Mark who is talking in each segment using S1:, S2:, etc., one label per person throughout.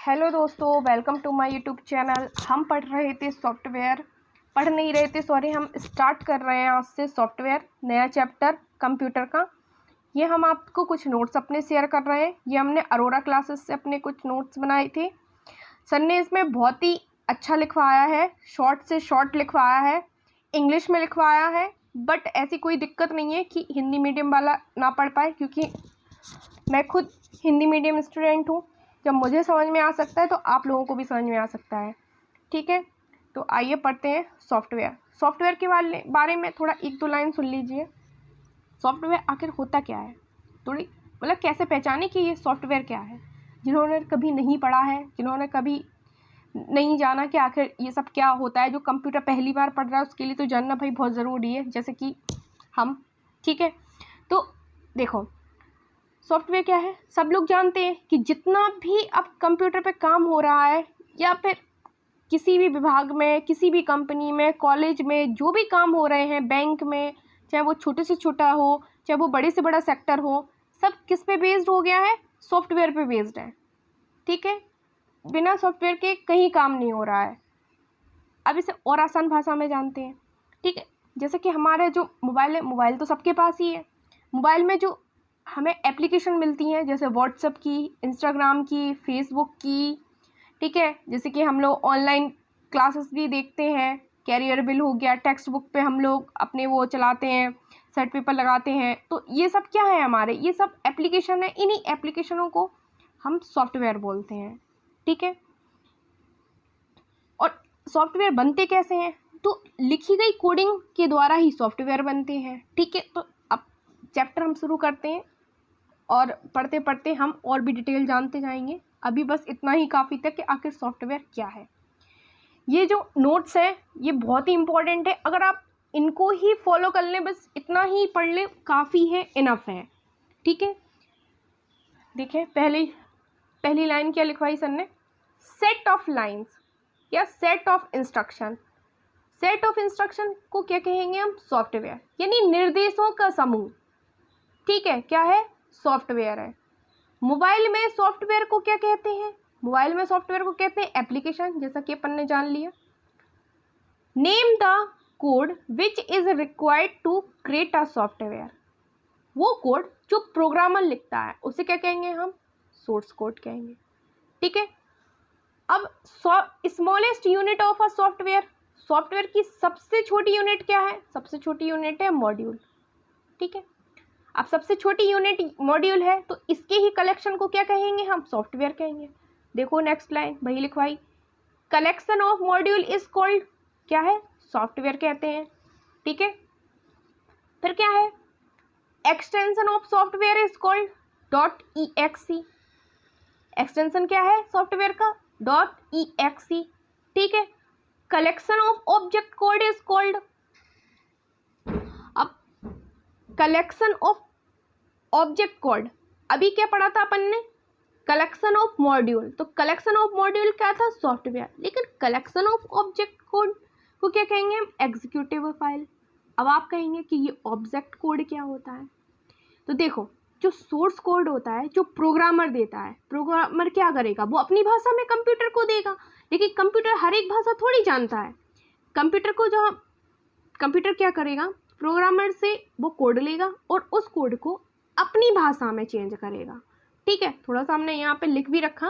S1: Hello दोस्तों, welcome to my YouTube channel. हम पढ़ रहे थे सॉफ्टवेयर, पढ़ नहीं रहे थे सॉरी, हम स्टार्ट कर रहे हैं आज से सॉफ्टवेयर नया चैप्टर कंप्यूटर का। ये हम आपको कुछ नोट्स अपने शेयर कर रहे हैं। ये हमने अरोरा क्लासेस से अपने कुछ नोट्स बनाए थे। सर ने इसमें बहुत ही अच्छा लिखवाया है, शॉर्ट से शॉर्ट लिखवाया है, इंग्लिश में लिखवाया है। बट ऐसी कोई दिक्कत नहीं है कि हिंदी मीडियम वाला ना पढ़ पाए, क्योंकि मैं खुद हिंदी मीडियम स्टूडेंट हूँ। जब मुझे समझ में आ सकता है तो आप लोगों को भी समझ में आ सकता है। ठीक है, तो आइए पढ़ते हैं सॉफ्टवेयर। सॉफ्टवेयर के बारे में थोड़ा एक दो लाइन सुन लीजिए। सॉफ्टवेयर आखिर होता क्या है, थोड़ी मतलब कैसे पहचाने कि ये सॉफ्टवेयर क्या है। जिन्होंने कभी नहीं पढ़ा है, जिन्होंने कभी नहीं जाना कि आखिर ये सब क्या होता है, जो कंप्यूटर पहली बार पढ़ रहा है उसके लिए तो जानना भाई बहुत ज़रूरी है, जैसे कि हम। ठीक है, तो देखो सॉफ्टवेयर क्या है। सब लोग जानते हैं कि जितना भी अब कंप्यूटर पे काम हो रहा है, या फिर किसी भी विभाग में, किसी भी कंपनी में, कॉलेज में जो भी काम हो रहे हैं, बैंक में, चाहे वो छोटे से छोटा हो, चाहे वो बड़े से बड़ा सेक्टर हो, सब किस पे बेस्ड हो गया है? सॉफ्टवेयर पे बेस्ड है। ठीक है, बिना सॉफ्टवेयर के कहीं काम नहीं हो रहा है। अब इसे और आसान भाषा में जानते हैं। ठीक है, जैसे कि हमारे जो मोबाइल है, मोबाइल तो सबके पास ही है। मोबाइल में जो हमें एप्लीकेशन मिलती हैं, जैसे व्हाट्सएप की, इंस्टाग्राम की, फेसबुक की। ठीक है, जैसे कि हम लोग ऑनलाइन क्लासेस भी देखते हैं, कैरियर बिल हो गया, टेक्स्ट बुक पे हम लोग अपने वो चलाते हैं, सर्ट पेपर लगाते हैं। तो ये सब क्या है हमारे, ये सब एप्लीकेशन है। इन्हीं एप्लीकेशनों को हम सॉफ्टवेयर बोलते हैं। ठीक है, और सॉफ्टवेयर बनते कैसे हैं? तो लिखी गई कोडिंग के द्वारा ही सॉफ्टवेयर बनते हैं। ठीक है, तो अब चैप्टर हम शुरू करते हैं और पढ़ते पढ़ते हम और भी डिटेल जानते जाएंगे। अभी बस इतना ही काफ़ी था कि आखिर सॉफ्टवेयर क्या है। ये जो नोट्स है ये बहुत ही इम्पोर्टेंट है। अगर आप इनको ही फॉलो कर लें, बस इतना ही पढ़ लें, काफ़ी है, इनफ है। ठीक है, देखिए पहली लाइन क्या लिखवाई सर ने? सेट ऑफ लाइंस या set of instruction. Set of instruction को क्या कहेंगे हम? सॉफ्टवेयर, यानी निर्देशों का समूह। ठीक है, क्या है? सॉफ्टवेयर है। मोबाइल में सॉफ्टवेयर को क्या कहते हैं? मोबाइल में सॉफ्टवेयर को कहते हैं एप्लीकेशन, जैसा कि अपन ने जान लिया। Name the code which is required to create a software. वो कोड जो प्रोग्रामर लिखता है उसे क्या कहेंगे हम? सोर्स कोड कहेंगे। ठीक है, अब smallest unit of a software. Software की सबसे छोटी यूनिट क्या है? सबसे छोटी यूनिट है मॉड्यूल। ठीक है, अब सबसे छोटी यूनिट मॉड्यूल है, तो इसके ही कलेक्शन को क्या कहेंगे हम? सॉफ्टवेयर कहेंगे। देखो नेक्स्ट लाइन वही लिखवाई, collection of module is called, क्या है? सॉफ्टवेयर कहते हैं। ठीक है, फिर क्या है? Extension of software is called .exe। Extension क्या है सॉफ्टवेयर का? .exe। ठीक है, collection of object code is called, अब कलेक्शन ऑफ ऑब्जेक्ट कोड, अभी क्या पढ़ा था अपन ने? Collection of module. तो कलेक्शन ऑफ मॉड्यूल क्या था? सॉफ्टवेयर। लेकिन कलेक्शन ऑफ ऑब्जेक्ट कोड को क्या कहेंगे हम? Executive file. अब आप कहेंगे कि ये ऑब्जेक्ट कोड क्या होता है? तो देखो, जो सोर्स कोड होता है, जो प्रोग्रामर देता है, प्रोग्रामर क्या करेगा? वो अपनी भाषा में कंप्यूटर को देगा। लेकिन कंप्यूटर हर एक भाषा थोड़ी जानता है। कंप्यूटर क्या करेगा? प्रोग्रामर से वो कोड लेगा और उस कोड को अपनी भाषा में चेंज करेगा। ठीक है, थोड़ा सा हमने यहाँ पे लिख भी रखा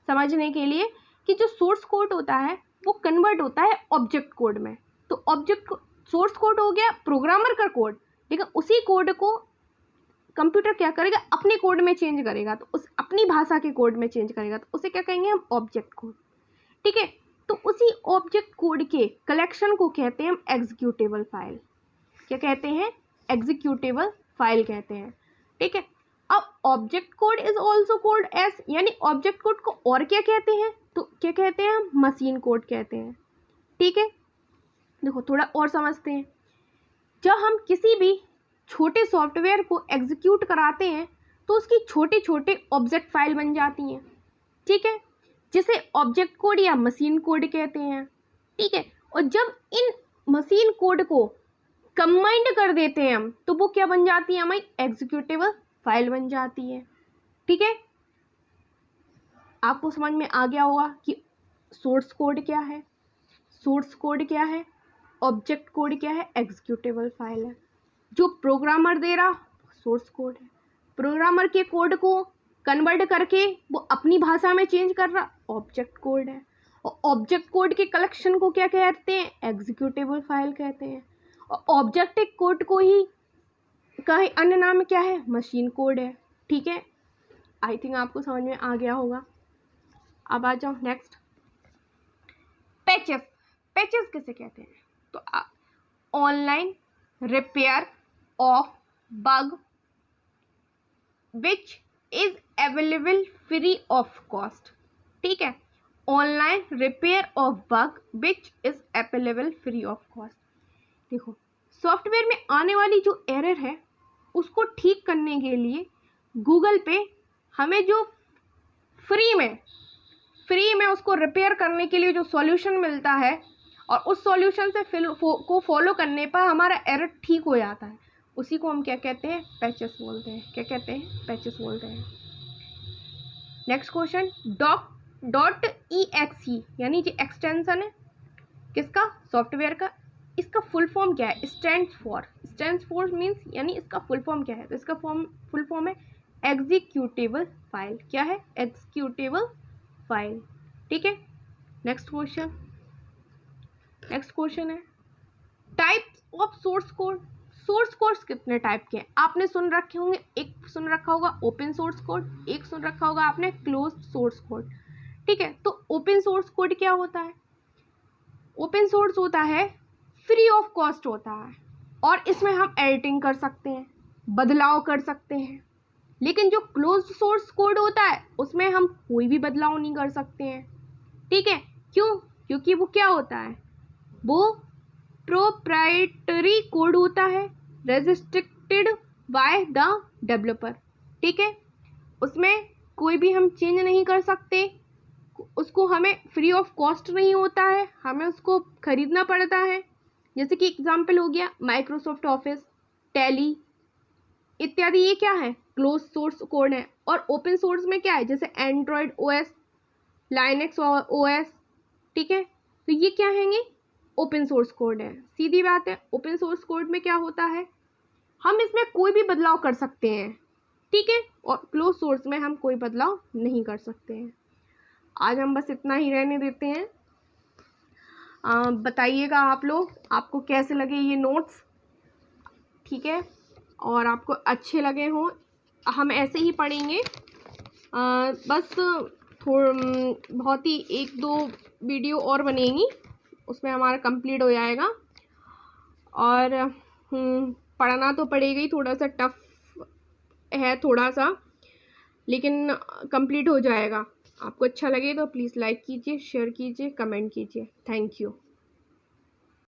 S1: समझने के लिए कि जो सोर्स कोड होता है वो कन्वर्ट होता है ऑब्जेक्ट कोड में। तो ऑब्जेक्ट सोर्स कोड हो गया प्रोग्रामर का कोड, लेकिन उसी कोड को कंप्यूटर क्या करेगा? अपने कोड में चेंज करेगा, तो उस अपनी भाषा के कोड में चेंज करेगा, तो उसे क्या कहेंगे हम? Object code. ठीक है, तो उसी ऑब्जेक्ट कोड के कलेक्शन को कहते हैं हम एग्जीक्यूटेबल फाइल। क्या कहते हैं? एग्जीक्यूटेबल फाइल कहते हैं। ठीक है, अब object code is also called as, यानी ऑब्जेक्ट कोड को और क्या कहते हैं? तो क्या कहते हैं? मशीन कोड कहते हैं। ठीक है, देखो थोड़ा और समझते हैं। जब हम किसी भी छोटे सॉफ्टवेयर को एग्जीक्यूट कराते हैं तो उसकी छोटे छोटे ऑब्जेक्ट फाइल बन जाती हैं। ठीक है, जिसे ऑब्जेक्ट कोड या मशीन कोड कहते हैं। ठीक है, और जब इन मशीन कोड को कंबाइंड कर देते हैं हम, तो वो क्या बन जाती है? हमारी एग्जीक्यूटेबल फाइल बन जाती है। ठीक है, आपको समझ में आ गया होगा कि सोर्स कोड क्या है, सोर्स कोड क्या है, ऑब्जेक्ट कोड क्या है, एग्जीक्यूटेबल फाइल है। जो प्रोग्रामर दे रहा सोर्स कोड है, प्रोग्रामर के कोड को कन्वर्ट करके वो अपनी भाषा में चेंज कर रहा ऑब्जेक्ट कोड है। और ऑब्जेक्ट कोड के कलेक्शन को क्या कहते हैं, एग्जीक्यूटेबल फाइल कहते हैं। और ऑब्जेक्ट कोड को ही का अन्य नाम क्या है, मशीन कोड है। ठीक है, आई थिंक आपको समझ में आ गया होगा। अब आ जाओ नेक्स्ट, पैचेस। पैचेस किसे कहते हैं, तो online repair of bug which is available free of cost. ठीक है, online repair of bug which is available free of cost. देखो, सॉफ्टवेयर में आने वाली जो एरर है उसको ठीक करने के लिए गूगल पे हमें जो फ्री में उसको रिपेयर करने के लिए जो सॉल्यूशन मिलता है, और उस सॉल्यूशन से को फॉलो करने पर हमारा एरर ठीक हो जाता है, उसी को हम क्या कहते हैं, पैचेस बोलते हैं। क्या कहते हैं, पैचेस बोलते हैं। नेक्स्ट क्वेश्चन, .exe यानी जो एक्सटेंशन है किसका, सॉफ्टवेयर का, इसका फुल फॉर्म क्या है, स्टैंड्स फॉर मीन्स यानी इसका फुल फॉर्म क्या है, तो इसका फुल फॉर्म है एग्जीक्यूटेबल फाइल। क्या है, एग्जीक्यूटेबल फाइल। ठीक है, नेक्स्ट क्वेश्चन है types of source code. Source codes कितने टाइप के हैं, आपने सुन रखे होंगे, एक सुन रखा होगा ओपन सोर्स कोड, एक सुन रखा होगा आपने क्लोज सोर्स कोड। ठीक है, तो ओपन सोर्स कोड क्या होता है, ओपन सोर्स होता है फ्री ऑफ कॉस्ट होता है, और इसमें हम एडिटिंग कर सकते हैं, बदलाव कर सकते हैं। लेकिन जो क्लोज सोर्स कोड होता है उसमें हम कोई भी बदलाव नहीं कर सकते हैं। ठीक है, क्यों, क्योंकि वो क्या होता है, वो प्रोप्राइटरी कोड होता है, रेस्ट्रिक्टेड बाय द डेवलपर। ठीक है, उसमें कोई भी हम चेंज नहीं कर सकते, उसको हमें फ्री ऑफ कॉस्ट नहीं होता है, हमें उसको खरीदना पड़ता है। जैसे कि एग्जांपल हो गया माइक्रोसॉफ्ट ऑफिस, टैली इत्यादि, ये क्या है, क्लोज सोर्स कोड है। और ओपन सोर्स में क्या है, जैसे एंड्रॉयड ओएस, लाइनक्स ओएस। ठीक है, तो ये क्या हैंगे, ओपन सोर्स कोड है। सीधी बात है, ओपन सोर्स कोड में क्या होता है, हम इसमें कोई भी बदलाव कर सकते हैं। ठीक है, और क्लोज सोर्स में हम कोई बदलाव नहीं कर सकते हैं। आज हम बस इतना ही रहने देते हैं। बताइएगा आप लोग आपको कैसे लगे ये नोट्स। ठीक है, और आपको अच्छे लगे हों, हम ऐसे ही पढ़ेंगे। बस बहुत ही 1-2 वीडियो और बनेंगी, उसमें हमारा कंप्लीट हो जाएगा। और पढ़ना तो पड़ेगा ही, थोड़ा सा टफ है थोड़ा सा, लेकिन कंप्लीट हो जाएगा। आपको अच्छा लगे तो प्लीज़ लाइक कीजिए, शेयर कीजिए, कमेंट कीजिए। Thank you.